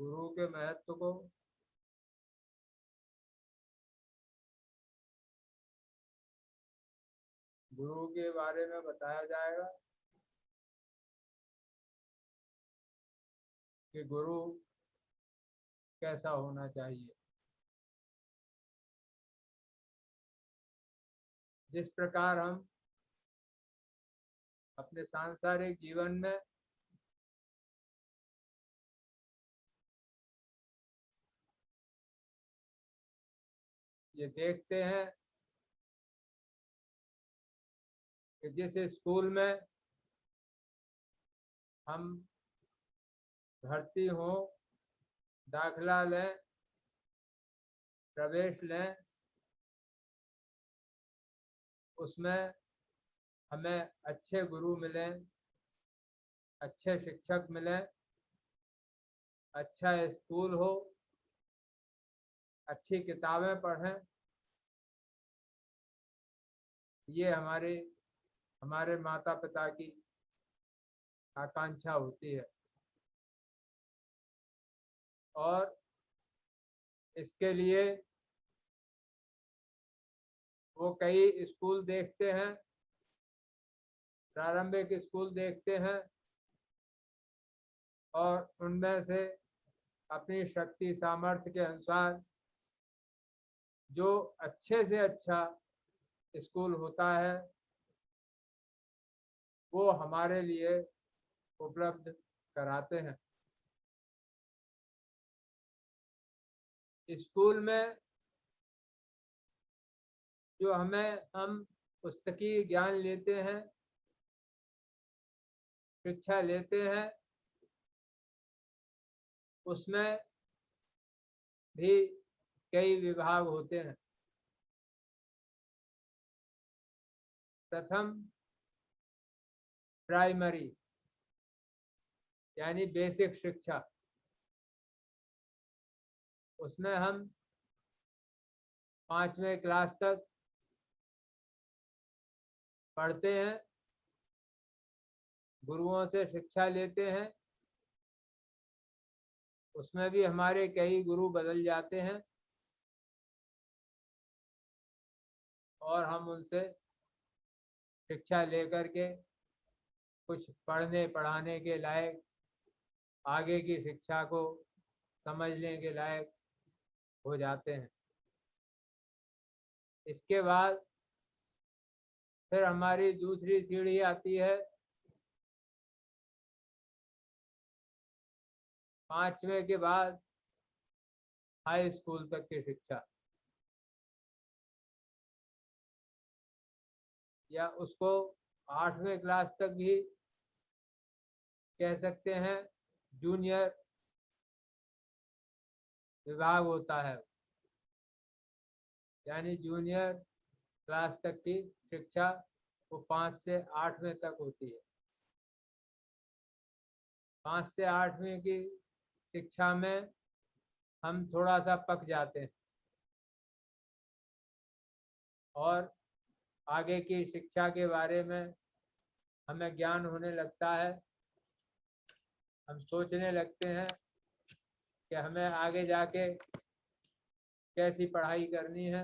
गुरु के महत्व को गुरु के बारे में बताया जाएगा कि गुरु कैसा होना चाहिए। जिस प्रकार हम अपने सांसारिक जीवन में ये देखते हैं कि जिस स्कूल में हम भर्ती हों, दाखिला लें, प्रवेश लें, उसमें हमें अच्छे गुरु मिलें, अच्छे शिक्षक मिलें, अच्छा स्कूल हो, अच्छी किताबें पढ़ें, ये हमारे माता पिता की आकांक्षा होती है। और इसके लिए वो कई स्कूल देखते हैं, प्रारंभिक स्कूल देखते हैं और उनमें से अपनी शक्ति सामर्थ्य के अनुसार जो अच्छे से अच्छा स्कूल होता है वो हमारे लिए उपलब्ध कराते हैं। स्कूल में जो हम पुस्तकीय ज्ञान लेते हैं, शिक्षा लेते हैं, उसमें भी कई विभाग होते हैं। प्रथम प्राइमरी यानी बेसिक शिक्षा, उसमें हम 5वें क्लास तक पढ़ते हैं, गुरुओं से शिक्षा लेते हैं। उसमें भी हमारे कई गुरु बदल जाते हैं और हम उनसे शिक्षा लेकर के कुछ पढ़ने पढ़ाने के लायक, आगे की शिक्षा को समझने के लायक हो जाते हैं। इसके बाद फिर हमारी दूसरी सीढ़ी आती है 5वें के बाद हाई स्कूल तक की शिक्षा, या उसको 8वें क्लास तक भी कह सकते हैं। जूनियर विभाग होता है, यानी जूनियर क्लास तक की शिक्षा वो 5 से 8वें तक होती है। 5 से 8वें की शिक्षा में हम थोड़ा सा पक जाते हैं और आगे की शिक्षा के बारे में हमें ज्ञान होने लगता है। हम सोचने लगते हैं कि हमें आगे जाके कैसी पढ़ाई करनी है,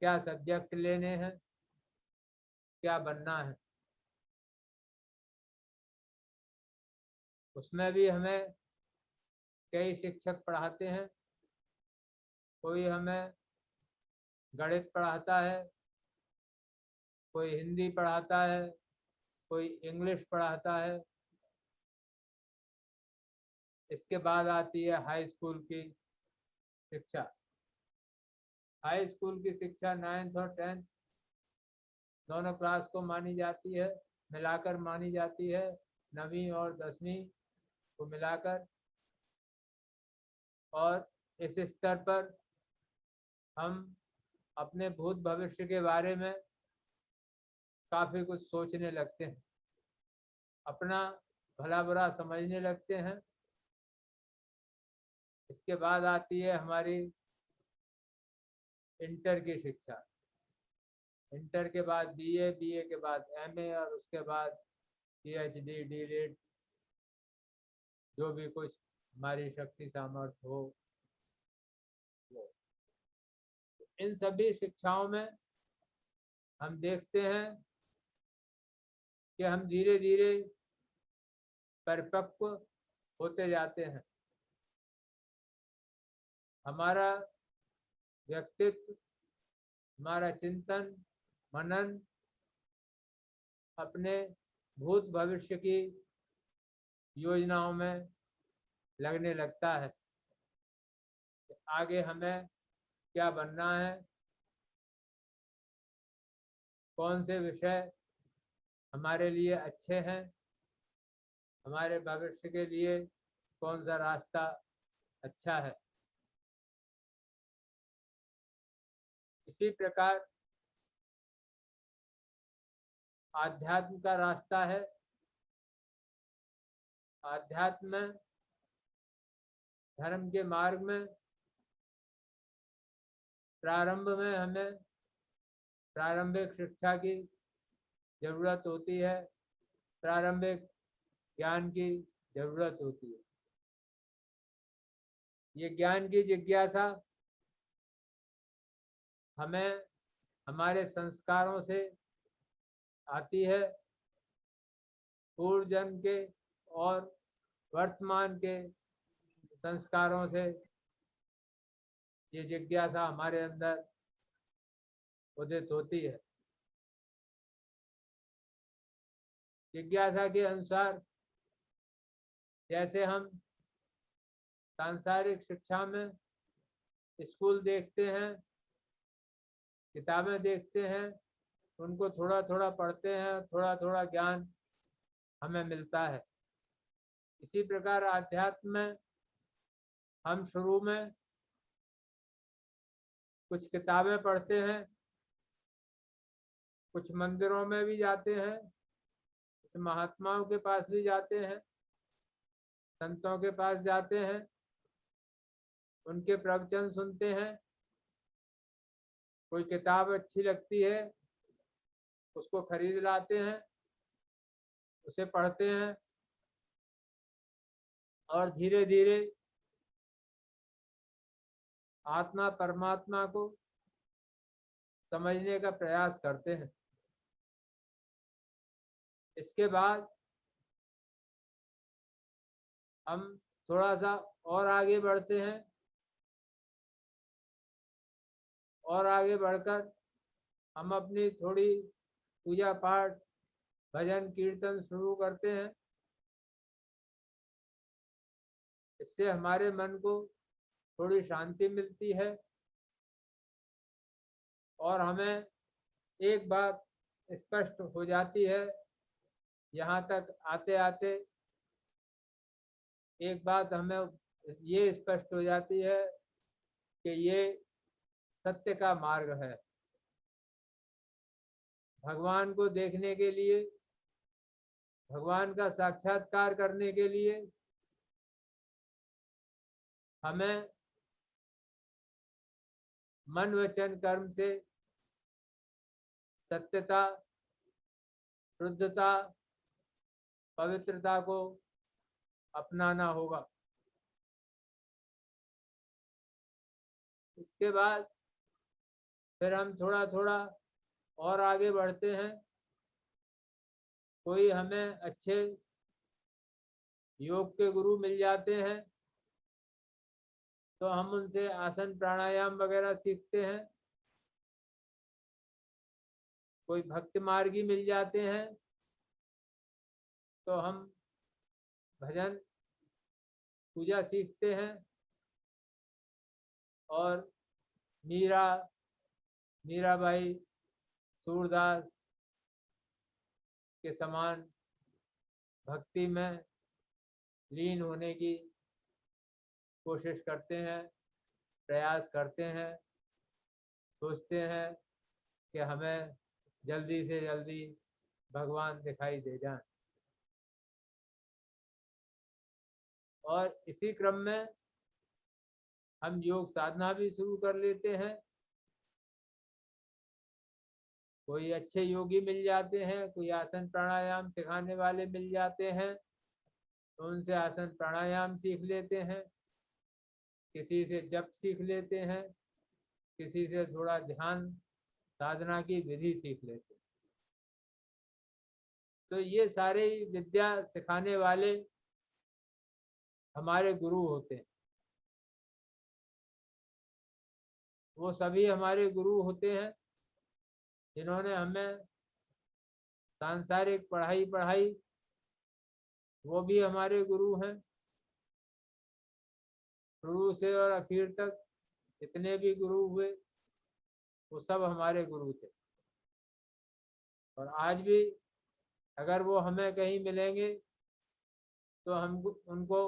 क्या सब्जेक्ट लेने हैं, क्या बनना है। उसमें भी हमें कई शिक्षक पढ़ाते हैं। कोई हमें गणित पढ़ाता है, कोई हिंदी पढ़ाता है, कोई इंग्लिश पढ़ाता है। इसके बाद आती है हाई स्कूल की शिक्षा। हाई स्कूल की शिक्षा 9th और 10th दोनों क्लास को मानी जाती है, मिलाकर मानी जाती है, 9वीं और 10वीं को मिलाकर। और इस स्तर पर हम अपने भूत भविष्य के बारे में काफ़ी कुछ सोचने लगते हैं, अपना भला बुरा समझने लगते हैं। इसके बाद आती है हमारी इंटर की शिक्षा। इंटर के बाद बीए, बीए के बाद एमए और उसके बाद पीएचडी, डीलिट, जो भी कुछ हमारी शक्ति सामर्थ्य हो। इन सभी शिक्षाओं में हम देखते हैं कि हम धीरे धीरे परिपक्व होते जाते हैं। हमारा व्यक्तित्व, हमारा चिंतन मनन अपने भूत भविष्य की योजनाओं में लगने लगता है। आगे हमें क्या बनना है, कौन से विषय हमारे लिए अच्छे हैं, हमारे भविष्य के लिए कौन सा रास्ता अच्छा है। इसी प्रकार आध्यात्म का रास्ता है। आध्यात्म में, धर्म के मार्ग में प्रारंभ में हमें प्रारंभिक शिक्षा की जरूरत होती है, प्रारंभिक ज्ञान की जरूरत होती है। ये ज्ञान की जिज्ञासा हमें हमारे संस्कारों से आती है। पूर्व जन्म के और वर्तमान के संस्कारों से ये जिज्ञासा हमारे अंदर उदित होती है। जिज्ञासा के अनुसार जैसे हम सांसारिक शिक्षा में स्कूल देखते हैं, किताबें देखते हैं, उनको थोड़ा थोड़ा पढ़ते हैं, थोड़ा थोड़ा ज्ञान हमें मिलता है। इसी प्रकार आध्यात्म में हम शुरू में कुछ किताबें पढ़ते हैं, कुछ मंदिरों में भी जाते हैं, कुछ महात्माओं के पास भी जाते हैं, संतों के पास जाते हैं, उनके प्रवचन सुनते हैं। कोई किताब अच्छी लगती है, उसको खरीद लाते हैं, उसे पढ़ते हैं और धीरे धीरे आत्मा परमात्मा को समझने का प्रयास करते हैं। इसके बाद हम थोड़ा सा और आगे बढ़ते हैं और आगे बढ़कर हम अपनी थोड़ी पूजा पाठ भजन कीर्तन शुरू करते हैं। इससे हमारे मन को थोड़ी शांति मिलती है और हमें एक बात स्पष्ट हो जाती है। यहाँ तक आते आते एक बात हमें ये स्पष्ट हो जाती है कि ये सत्य का मार्ग है। भगवान को देखने के लिए, भगवान का साक्षात्कार करने के लिए हमें मन वचन कर्म से सत्यता, शुद्धता, पवित्रता को अपनाना होगा। इसके बाद फिर हम थोड़ा थोड़ा और आगे बढ़ते हैं। कोई हमें अच्छे योग के गुरु मिल जाते हैं तो हम उनसे आसन प्राणायाम वगैरह सीखते हैं। कोई भक्त मार्गी मिल जाते हैं तो हम भजन पूजा सीखते हैं और मीराबाई, सूरदास के समान भक्ति में लीन होने की कोशिश करते हैं, प्रयास करते हैं, सोचते हैं कि हमें जल्दी से जल्दी भगवान दिखाई दे जाएं। और इसी क्रम में हम योग साधना भी शुरू कर लेते हैं। कोई अच्छे योगी मिल जाते हैं, कोई आसन प्राणायाम सिखाने वाले मिल जाते हैं, तो उनसे आसन प्राणायाम सीख लेते हैं, किसी से जप सीख लेते हैं, किसी से थोड़ा ध्यान साधना की विधि सीख लेते हैं। तो ये सारे विद्या सिखाने वाले हमारे गुरु होते हैं। वो सभी हमारे गुरु होते हैं जिन्होंने हमें सांसारिक पढ़ाई पढ़ाई, वो भी हमारे गुरु हैं। शुरू से और आखिर तक जितने भी गुरु हुए वो सब हमारे गुरु थे। और आज भी अगर वो हमें कहीं मिलेंगे तो हम उनको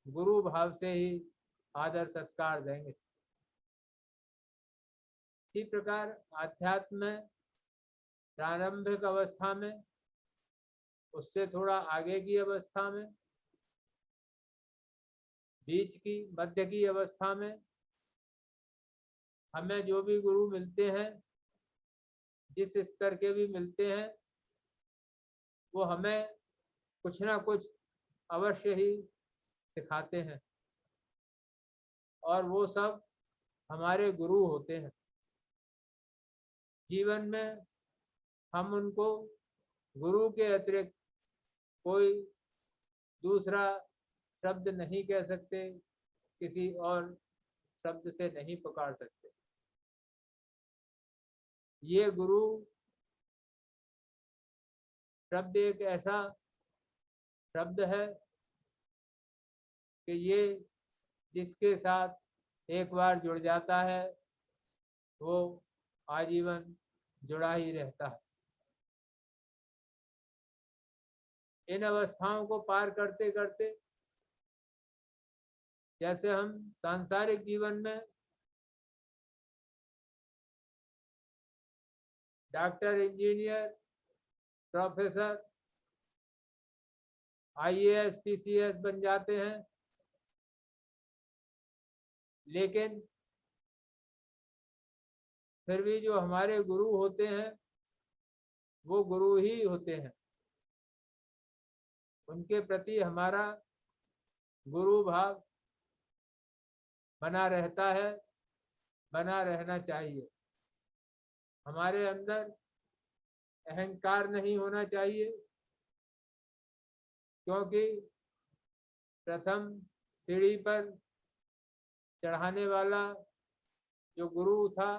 गुरु भाव से ही आदर सत्कार देंगे। इसी प्रकार आध्यात्म में प्रारंभिक अवस्था में, उससे थोड़ा आगे की अवस्था में, बीच की, मध्य की अवस्था में हमें जो भी गुरु मिलते हैं, जिस स्तर के भी मिलते हैं, वो हमें कुछ ना कुछ अवश्य ही सिखाते हैं और वो सब हमारे गुरु होते हैं। जीवन में हम उनको गुरु के अतिरिक्त कोई दूसरा शब्द नहीं कह सकते, किसी और शब्द से नहीं पुकार सकते। ये गुरु शब्द एक ऐसा शब्द है कि ये जिसके साथ एक बार जुड़ जाता है वो आजीवन जुड़ा ही रहता है। इन अवस्थाओं को पार करते करते जैसे हम सांसारिक जीवन में doctor, engineer, professor, IAS, PCS बन जाते हैं, लेकिन फिर भी जो हमारे गुरु होते हैं वो गुरु ही होते हैं। उनके प्रति हमारा गुरु भाव बना रहता है, बना रहना चाहिए। हमारे अंदर अहंकार नहीं होना चाहिए, क्योंकि प्रथम सीढ़ी पर चढ़ाने वाला जो गुरु था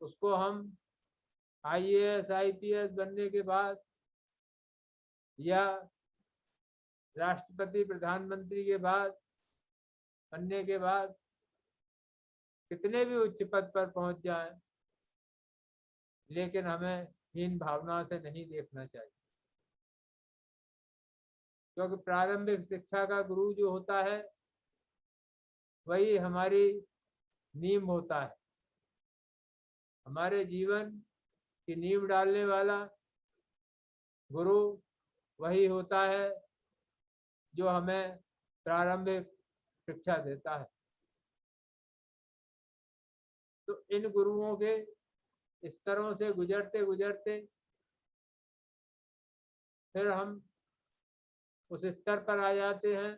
उसको हम IAS, IPS बनने के बाद या राष्ट्रपति, प्रधानमंत्री के बाद बनने के बाद कितने भी उच्च पद पर पहुंच जाएं, लेकिन हमें हीन भावना से नहीं देखना चाहिए। क्योंकि प्रारंभिक शिक्षा का गुरु जो होता है वही हमारी नींव होता है। हमारे जीवन की नींव डालने वाला गुरु वही होता है जो हमें प्रारंभिक शिक्षा देता है। तो इन गुरुओं के स्तरों से गुजरते गुजरते फिर हम उस स्तर पर आ जाते हैं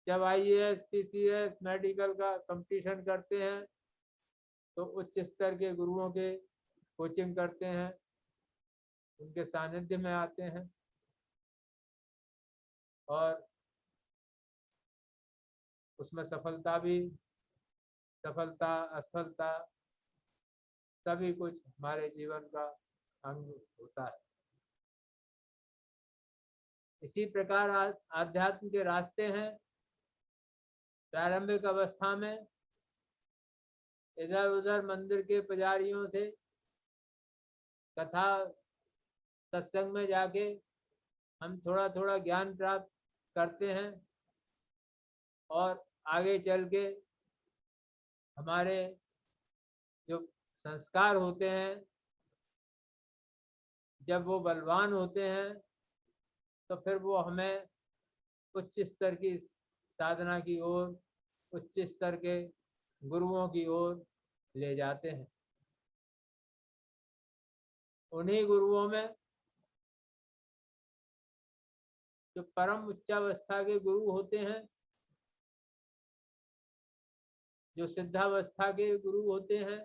जब IAS, PCS, मेडिकल का कंपटीशन करते हैं तो उच्च स्तर के गुरुओं के कोचिंग करते हैं, उनके सानिध्य में आते हैं और उसमें सफलता असफलता सभी कुछ हमारे जीवन का अंग होता है। इसी प्रकार आध्यात्म के रास्ते हैं। प्रारंभिक अवस्था में इधर उधर मंदिर के पुजारियों से कथा सत्संग में जाके हम थोड़ा थोड़ा ज्ञान प्राप्त करते हैं और आगे चल के हमारे जो संस्कार होते हैं जब वो बलवान होते हैं तो फिर वो हमें उच्च स्तर की साधना की ओर, उच्च स्तर के गुरुओं की ओर ले जाते हैं। उन्हीं गुरुओं में जो परम उच्चावस्था के गुरु होते हैं, जो सिद्धावस्था के गुरु होते हैं,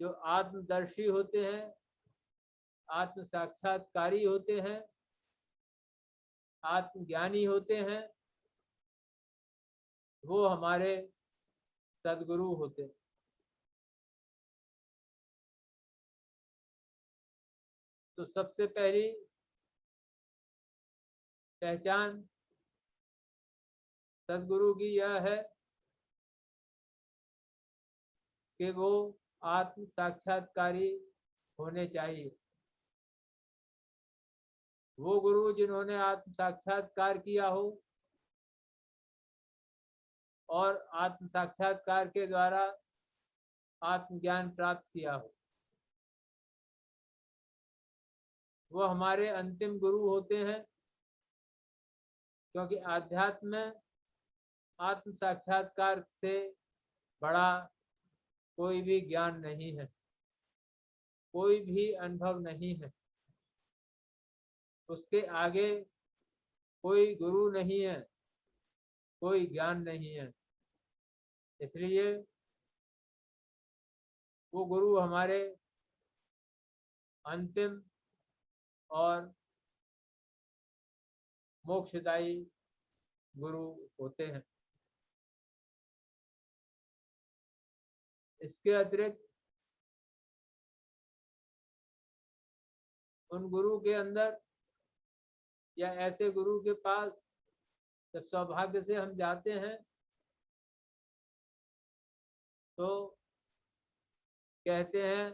जो आत्मदर्शी होते हैं, आत्म साक्षात्कारी होते हैं, आत्मज्ञानी होते हैं, वो हमारे सदगुरु होते हैं। तो सबसे पहली पहचान सदगुरु की यह है कि वो आत्म साक्षात्कारी होने चाहिए। वो गुरु जिन्होंने आत्म साक्षात्कार किया हो और आत्म साक्षात्कार के द्वारा आत्मज्ञान प्राप्त किया हो, वो हमारे अंतिम गुरु होते हैं। क्योंकि आध्यात्म में आत्म साक्षात्कार से बड़ा कोई भी ज्ञान नहीं है, कोई भी अनुभव नहीं है, उसके आगे कोई गुरु नहीं है, कोई ज्ञान नहीं है। इसलिए वो गुरु हमारे अंतिम और मोक्षदायी गुरु होते हैं। इसके अतिरिक्त उन गुरु के अंदर या ऐसे गुरु के पास जब सौभाग्य से हम जाते हैं तो कहते हैं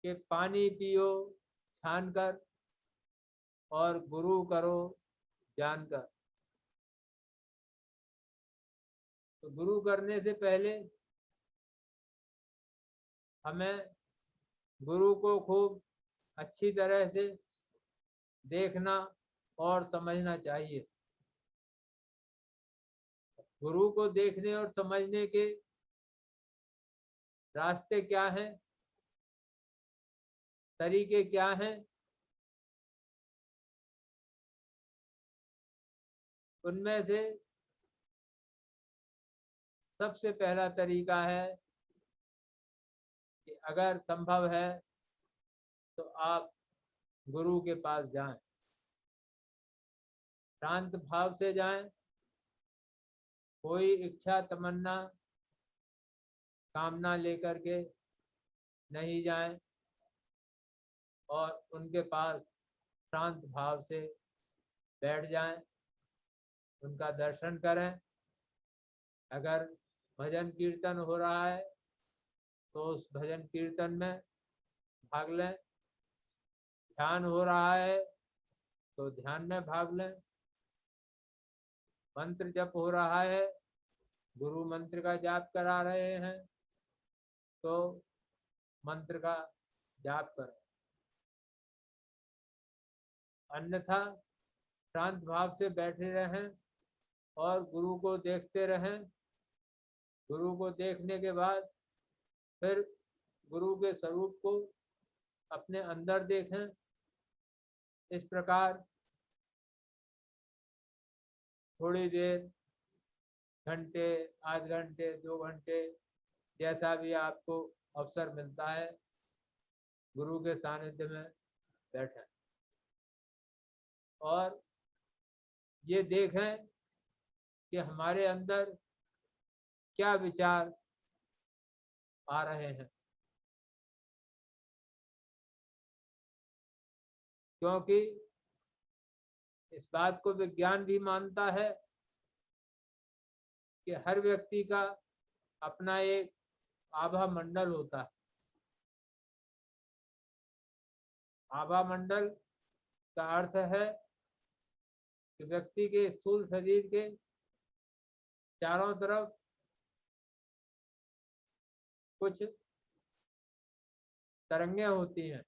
कि पानी पियो छानकर और गुरु करो जानकर। तो गुरु करने से पहले हमें गुरु को खूब अच्छी तरह से देखना और समझना चाहिए। गुरु को देखने और समझने के रास्ते क्या हैं, तरीके क्या हैं? उनमें से सबसे पहला तरीका है कि अगर संभव है तो आप गुरु के पास जाएं, शांत भाव से जाएं, कोई इच्छा तमन्ना कामना लेकर के नहीं जाएं और उनके पास शांत भाव से बैठ जाएं, उनका दर्शन करें। अगर भजन कीर्तन हो रहा है तो उस भजन कीर्तन में भाग लें, ध्यान हो रहा है तो ध्यान में भाग लें, मंत्र जप हो रहा है, गुरु मंत्र का जाप करा रहे हैं तो मंत्र का जाप करें। अन्यथा शांत भाव से बैठे रहें और गुरु को देखते रहें। गुरु को देखने के बाद फिर गुरु के स्वरूप को अपने अंदर देखें। इस प्रकार थोड़ी देर, घंटे, आध घंटे, 2 घंटे, जैसा भी आपको अवसर मिलता है, गुरु के सानिध्य में बैठें और ये देखें कि हमारे अंदर क्या विचार आ रहे हैं। क्योंकि इस बात को विज्ञान भी मानता है कि हर व्यक्ति का अपना एक आभा मंडल होता है। आभा मंडल का अर्थ है कि व्यक्ति के स्थूल शरीर के चारों तरफ कुछ तरंगे होती हैं,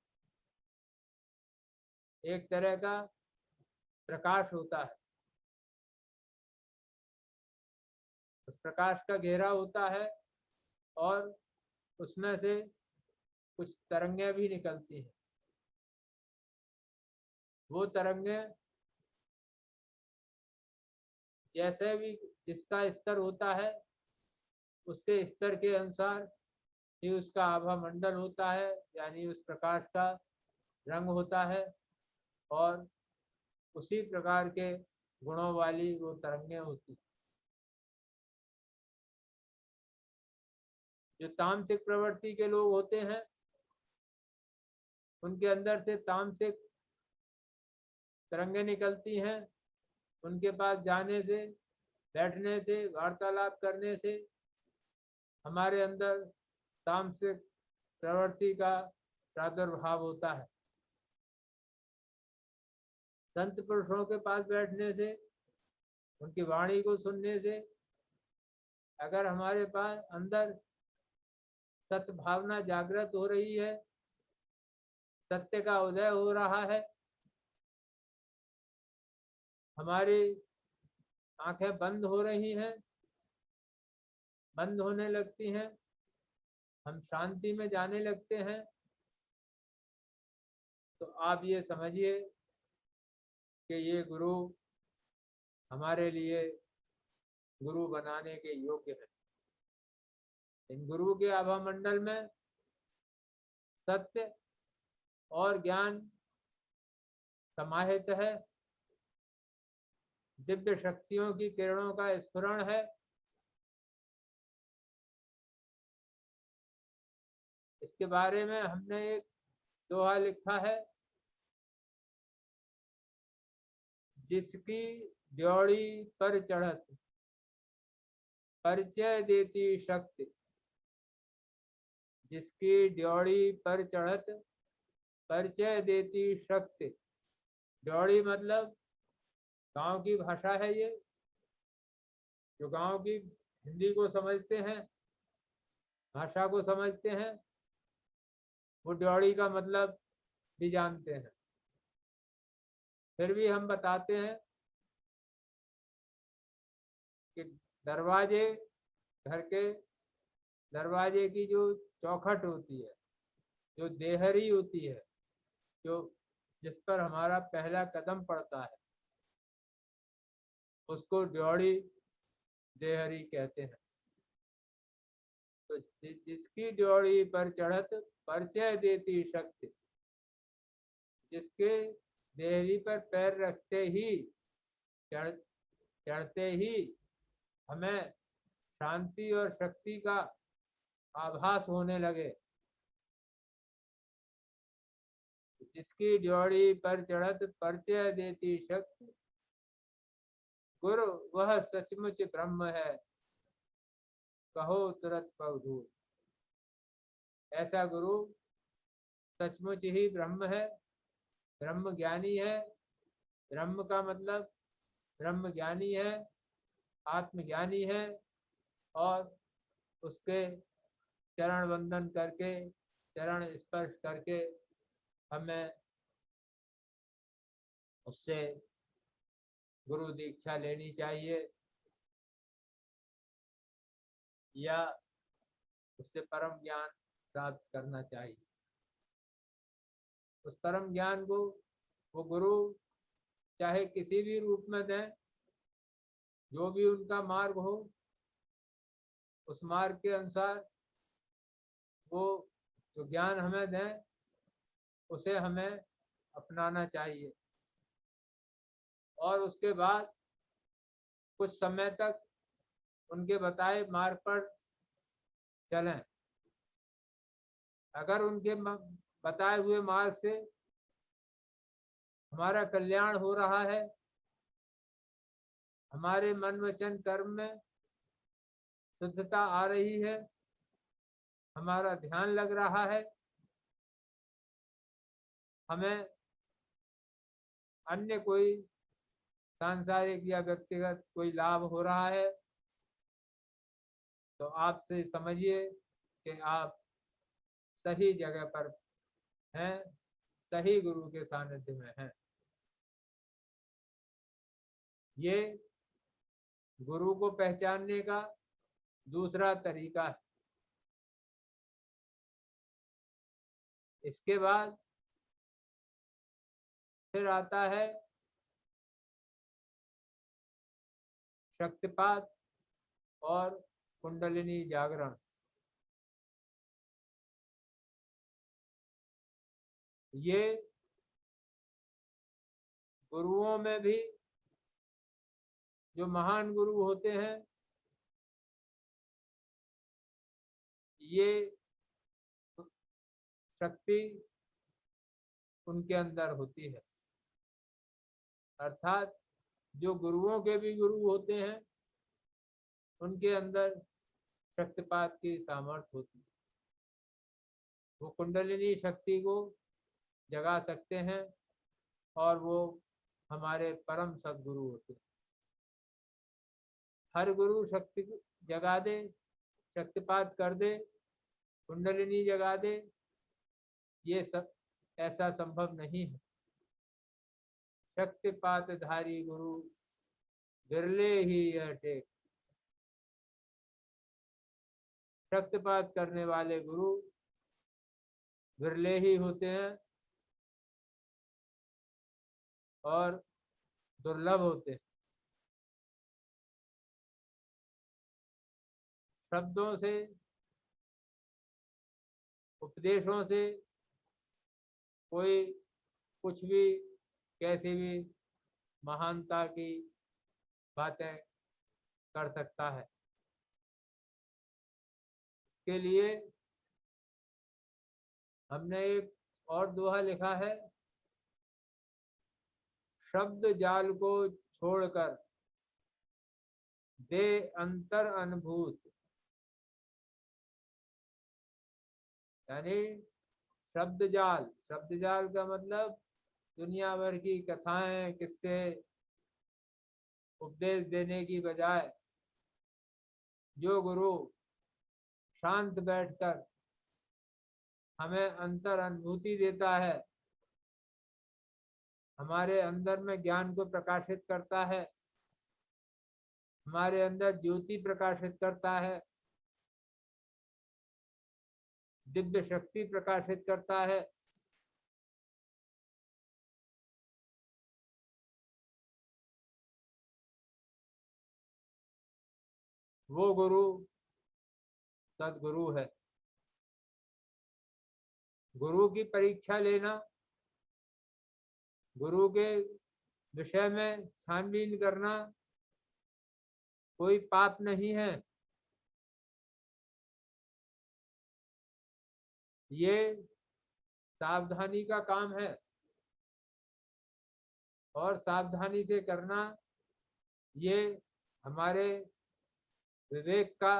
एक तरह का प्रकाश होता है। उस प्रकाश का घेरा होता है और उसमें से कुछ तरंगे भी निकलती हैं। वो तरंगे जैसे भी जिसका स्तर होता है उसके स्तर के अनुसार ही उसका आभा मंडल होता है, यानी उस प्रकाश का रंग होता है, और उसी प्रकार के गुणों वाली वो तरंगे होती। जो तामसिक प्रवृत्ति के लोग होते हैं उनके अंदर से तामसिक तरंगे निकलती हैं। उनके पास जाने से, बैठने से, वार्तालाप करने से हमारे अंदर तामसिक प्रवृत्ति का प्रादुर्भाव होता है। संत पुरुषों के पास बैठने से, उनकी वाणी को सुनने से अगर हमारे पास अंदर सत्य भावना जागृत हो रही है, सत्य का उदय हो रहा है, हमारी आंखें बंद हो रही हैं, बंद होने लगती हैं, हम शांति में जाने लगते हैं, तो आप ये समझिए कि ये गुरु हमारे लिए गुरु बनाने के योग्य है। इन गुरु के आभा मंडल में सत्य और ज्ञान समाहित है, दिव्य शक्तियों की किरणों का स्फुरण है। इसके बारे में हमने एक दोहा लिखा है, जिसकी ड्योढ़ी पर चढ़त परिचय देती शक्ति, जिसकी ड्योढ़ी पर चढ़त परिचय देती शक्ति। ड्योढ़ी मतलब गांव की भाषा है ये, जो गांव की हिंदी को समझते हैं, भाषा को समझते हैं, वो ड्योढ़ी का मतलब भी जानते हैं। फिर भी हम बताते हैं कि दरवाजे, घर के दरवाजे की जो चौखट होती है, जो देहरी होती है, जो जिस पर हमारा पहला कदम पड़ता है, उसको ड्योढ़ी देहरी कहते हैं। तो जिसकी ड्योढ़ी पर चढ़त परिचय देती शक्ति, जिसके देहरी पर पैर रखते ही, चढ़ते ही हमें शांति और शक्ति का आभास होने लगे, जिसकी ड्योढ़ी पर चढ़त परिचय देती शक्ति, गुरु वह सचमुच ब्रह्म है, कहो तुरंत पग। ऐसा गुरु सचमुच ही ब्रह्म है, ब्रह्म ज्ञानी है। ब्रह्म का मतलब ब्रह्म ज्ञानी है, आत्मज्ञानी है, और उसके चरण वंदन करके, चरण स्पर्श करके हमें उससे गुरु दीक्षा लेनी चाहिए, या उससे परम ज्ञान प्राप्त करना चाहिए। उस परम ज्ञान को वो गुरु चाहे किसी भी रूप में दें, जो भी उनका मार्ग हो, उस मार्ग के अनुसार वो जो ज्ञान हमें दें, उसे हमें अपनाना चाहिए। और उसके बाद कुछ समय तक उनके बताए मार्ग पर चलें। अगर उनके बताए हुए मार्ग से हमारा कल्याण हो रहा है, हमारे मन वचन कर्म में शुद्धता आ रही है, हमारा ध्यान लग रहा है, हमें अन्य कोई सांसारिक या व्यक्तिगत कोई लाभ हो रहा है, तो आपसे समझिए कि आप सही जगह पर हैं, सही गुरु के सानिध्य में हैं। ये गुरु को पहचानने का दूसरा तरीका है। इसके बाद फिर आता है शक्तिपात और कुंडलिनी जागरण। ये गुरुओं में भी जो महान गुरु होते हैं, ये शक्ति उनके अंदर होती है। अर्थात जो गुरुओं के भी गुरु होते हैं, उनके अंदर शक्तिपात की सामर्थ्य होती है। वो कुंडलिनी शक्ति को जगा सकते हैं और वो हमारे परम सद्गुरु होते हैं। हर गुरु शक्ति जगा दे, शक्तिपात कर दे, कुंडलिनी जगा दे, ये सब ऐसा संभव नहीं है। शक्तिपातधारी गुरु बिरले ही यह टेक। शक्तिपात करने वाले गुरु बिरले ही होते हैं और दुर्लभ होते हैं। शब्दों से, उपदेशों से कोई कुछ भी, कैसी भी महानता की बातें कर सकता है। इसके लिए हमने एक और दोहा लिखा है, शब्द जाल को छोड़कर दे अंतर अनुभूत। यानी शब्द जाल का मतलब दुनिया भर की कथाएं, किस्से, उपदेश देने की बजाय जो गुरु शांत बैठकर हमें अंतर अनुभूति देता है, हमारे अंदर में ज्ञान को प्रकाशित करता है, हमारे अंदर ज्योति प्रकाशित करता है, दिव्य शक्ति प्रकाशित करता है, वो गुरु सद्गुरु है। गुरु की परीक्षा लेना, गुरु के विषय में छानबीन करना कोई पाप नहीं है। ये सावधानी का काम है और सावधानी से करना ये हमारे विवेक का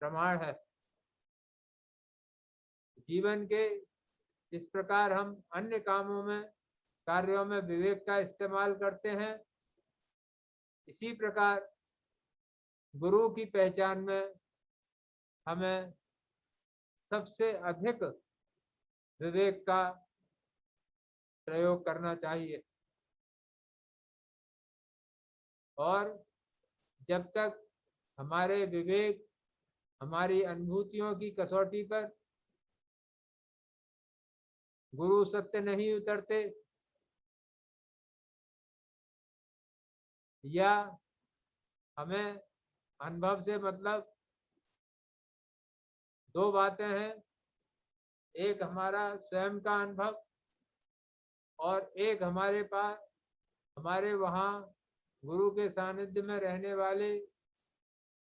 प्रमाण है। जीवन के जिस प्रकार हम अन्य कामों में, कार्यों में विवेक का इस्तेमाल करते हैं, इसी प्रकार गुरु की पहचान में हमें सबसे अधिक विवेक का प्रयोग करना चाहिए। और जब तक हमारे विवेक, हमारी अनुभूतियों की कसौटी पर गुरु सत्य नहीं उतरते, या हमें अनुभव से मतलब दो बातें हैं, एक हमारा स्वयं का अनुभव और एक हमारे पास, हमारे वहाँ गुरु के सानिध्य में रहने वाले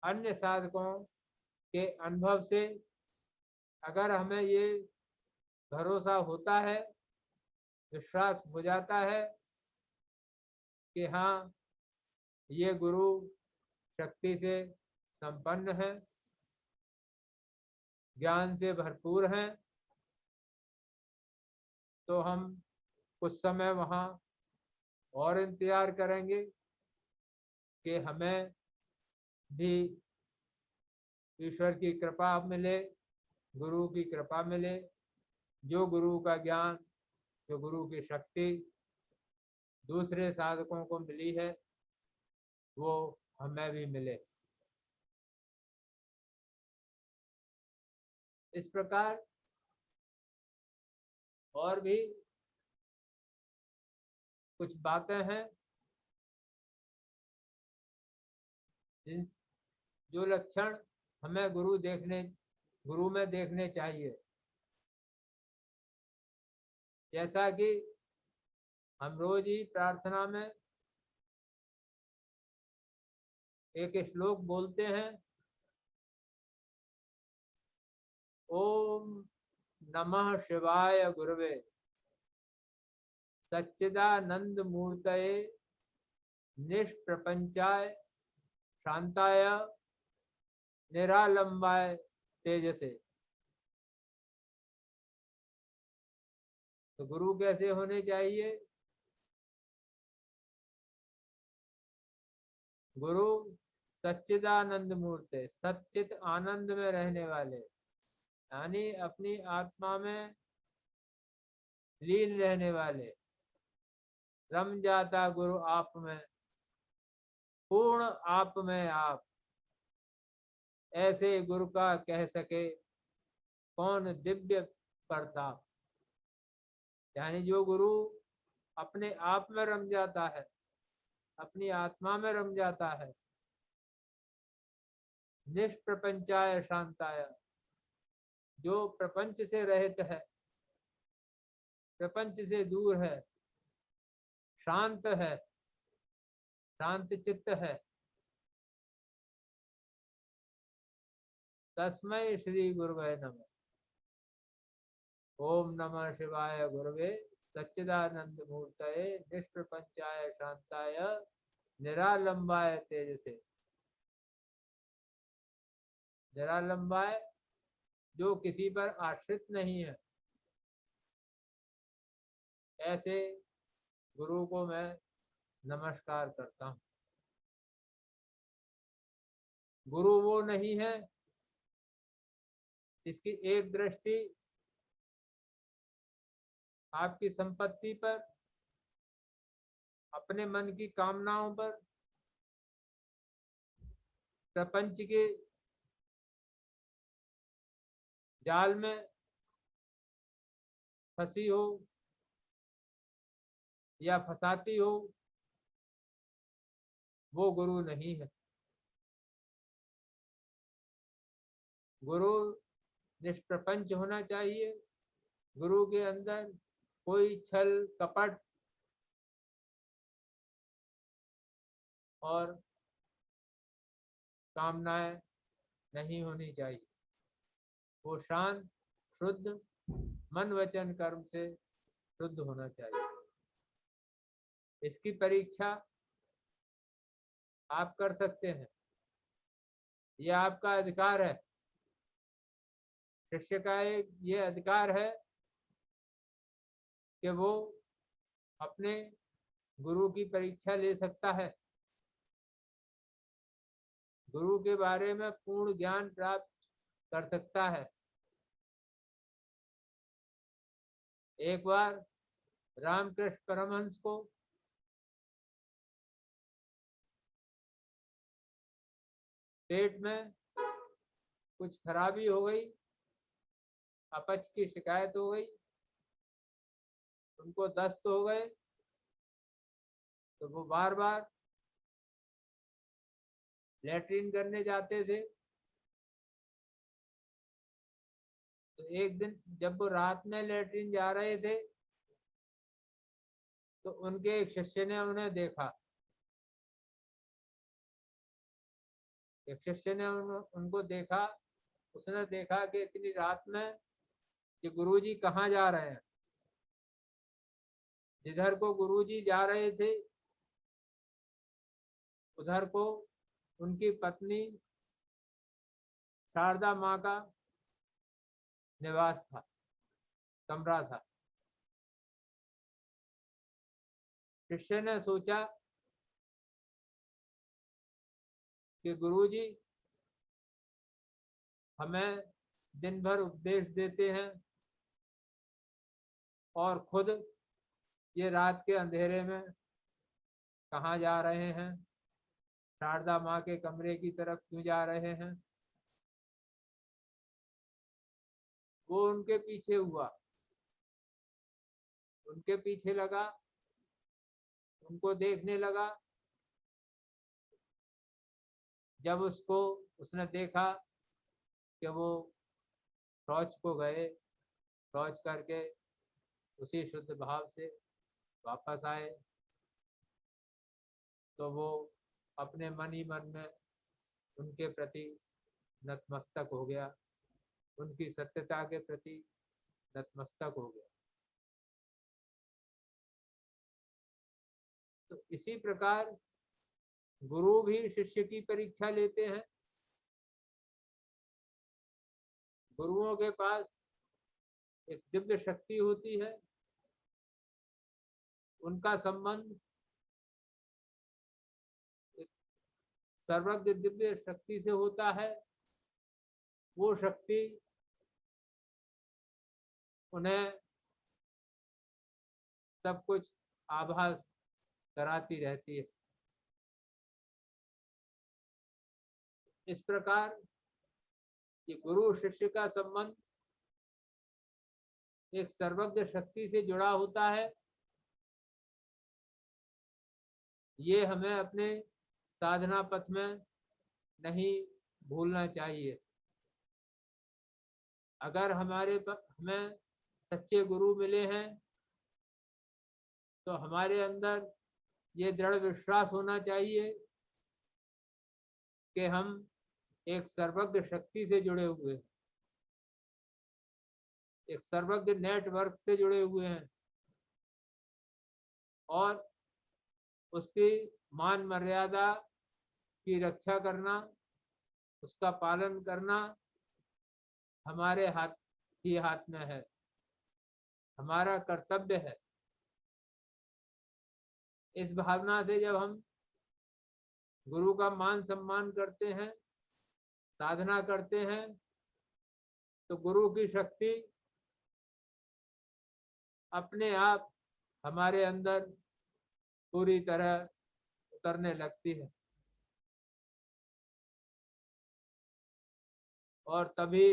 अन्य साधकों के अनुभव से अगर हमें ये भरोसा होता है, विश्वास हो जाता है कि हाँ, ये गुरु शक्ति से संपन्न है, ज्ञान से भरपूर हैं, तो हम कुछ समय वहाँ और इंतजार करेंगे कि हमें भी ईश्वर की कृपा मिले, गुरु की कृपा मिले, जो गुरु का ज्ञान, जो गुरु की शक्ति दूसरे साधकों को मिली है, वो हमें भी मिले। इस प्रकार और भी कुछ बातें हैं जो लक्षण हमें गुरु में देखने चाहिए। जैसा कि हम रोज ही प्रार्थना में एक श्लोक बोलते हैं, ओम नमः शिवाय गुरुवे सच्चिदानंद मूर्तये निष्प्रपंचाय शांताय निरालंबाय तेजसे। तो गुरु कैसे होने चाहिए? गुरु सच्चिदानंद मूर्ति, सच्चित आनंद में रहने वाले, यानी अपनी आत्मा में लीन रहने वाले, रम जाता गुरु आप में, पूर्ण आप में आप, ऐसे गुरु का कह सके कौन दिव्य प्रताप। यानी जो गुरु अपने आप में रम जाता है, अपनी आत्मा में रम जाता है, निष्प्रपंचाय शांताय, जो प्रपंच से रहित है, प्रपंच से दूर है, शांत है, शांत चित्त है, तस्मै श्री गुरुवे नमः। ओम नमः शिवाय गुरुवे सच्चिदानंद मूर्तये निष्प्रपंचाय शांताय निरालंबाय तेजसे। निरालंबाय जो किसी पर आश्रित नहीं है, ऐसे गुरु को मैं नमस्कार करता हूँ। गुरु वो नहीं है जिसकी एक दृष्टि आपकी संपत्ति पर, अपने मन की कामनाओं पर, प्रपंच के जाल में फंसी हो या फंसाती हो, वो गुरु नहीं है। गुरु निष्प्रपंच होना चाहिए। गुरु के अंदर कोई छल कपट और कामनाएं नहीं होनी चाहिए। वो शांत शुद्ध मन वचन कर्म से शुद्ध होना चाहिए। इसकी परीक्षा आप कर सकते हैं, यह आपका अधिकार है। शिष्य का एक ये अधिकार है कि वो अपने गुरु की परीक्षा ले सकता है, गुरु के बारे में पूर्ण ज्ञान प्राप्त कर सकता है। एक बार रामकृष्ण परमहंस को पेट में कुछ खराबी हो गई, अपच की शिकायत हो गई, उनको दस्त हो गए, तो वो बार बार लैट्रिन करने जाते थे। तो एक दिन जब वो रात में लैट्रिन जा रहे थे, तो उनके एक शिष्य ने उन्हें देखा। एक शिष्य ने उनको देखा, उसने देखा कि इतनी रात में कि गुरुजी कहाँ जा रहे हैं। जिधर को गुरुजी जा रहे थे उधर को उनकी पत्नी शारदा माँ का निवास था, कमरा था। शिष्य ने सोचा कि गुरुजी हमें दिन भर उपदेश देते हैं और खुद ये रात के अंधेरे में कहाँ जा रहे हैं, शारदा माँ के कमरे की तरफ क्यों जा रहे हैं। वो उनके पीछे हुआ, उनके पीछे लगा उनको देखने लगा। जब उसने देखा कि वो शौच को गए, शौच करके उसी शुद्ध भाव से वापस आए, तो वो अपने मन ही मन में उनके प्रति नतमस्तक हो गया, उनकी सत्यता के प्रति नतमस्तक हो गया। तो इसी प्रकार गुरु भी शिष्य की परीक्षा लेते हैं। गुरुओं के पास एक दिव्य शक्ति होती है, उनका संबंध एक सर्वज्ञ दिव्य शक्ति से होता है। वो शक्ति उन्हें सब कुछ आभास कराती रहती है। इस प्रकार ये गुरु शिष्य का संबंध एक सर्वज्ञ शक्ति से जुड़ा होता है। ये हमें अपने साधना पथ में नहीं भूलना चाहिए। अगर हमें सच्चे गुरु मिले हैं तो हमारे अंदर ये दृढ़ विश्वास होना चाहिए कि हम एक सर्वज्ञ शक्ति से जुड़े हुए, एक सर्वज्ञ नेटवर्क से जुड़े हुए हैं और उसकी मान मर्यादा की रक्षा करना, उसका पालन करना हमारे हाथ में है, हमारा कर्तव्य है। इस भावना से जब हम गुरु का मान सम्मान करते हैं, साधना करते हैं, तो गुरु की शक्ति अपने आप हमारे अंदर पूरी तरह उतरने लगती है और तभी